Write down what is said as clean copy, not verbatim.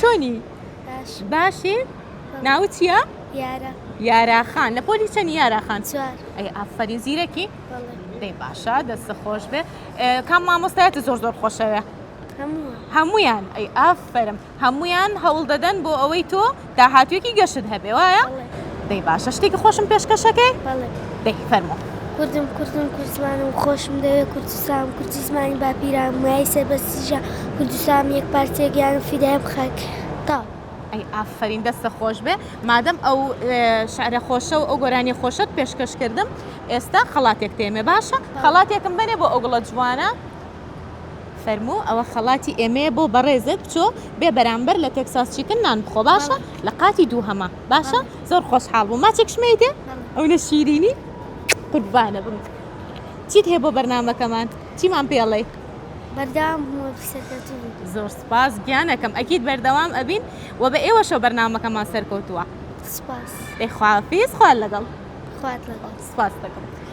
چۆنی؟ باش باشی؟ ناوت چییە؟ یارە یاراخان لە پۆلی چەندی یاراخان؟ چوار ئەی ئافرین زیرەکی؟ بەڵێ دەی باشە دەستە خۆش بێ کام مامۆستایەتە زۆر خۆشەوە؟ هەمووە هەمویان ئەی ئافرم هەمویان هەوڵ دەدەن بۆ ئەوەی تۆ داهاتوێکی گەشت هەبێ وایە؟ بەڵێ دەی باشە شتێکی خۆشم پێشکەشەکەی؟ بەڵێ دەی فەرموو کوردم کوردستانم خۆشم دەوێت کوردستان کوردی زمانی باپیران وایە سەربەستیژە کوردستان یەک پارچێکیان فیدای بخەک تا ئەی ئافرین دەستە خۆش بێ مادەم ئەو شعرە خۆشە و ئەو گۆرانی خۆشت پێشکەش کردم ئێستا خەڵاتێک تێمێ باشە خەڵاتێکم بنێ بۆ ئەو گوڵە جوانە فەرموو ئەوە خەڵاتی ئێمەیە بۆ بەڕێزت بچۆ بێ بەرامبەر لە تێکساس چیکن نان بخۆ باشە لە قاتی دوو هەمە باشە زۆر خۆشحاڵ بوو ماچێک شمێتێ ئەو لە شیرینی قوربانە بم چیت هەیە بۆ بەرنامەکەمان چیمان پێڵێ بەردەوام بوومە سەرکەوتوو زۆر سپاس گیانەکەم ئەکید بەردەوام ئەبین و بە ئێوەشەو بەرنامەکەمان سەرکەوتووە سپاس دەی خوافیز خوار لەگەڵ خوات لەگەڵ سپاس دەکەم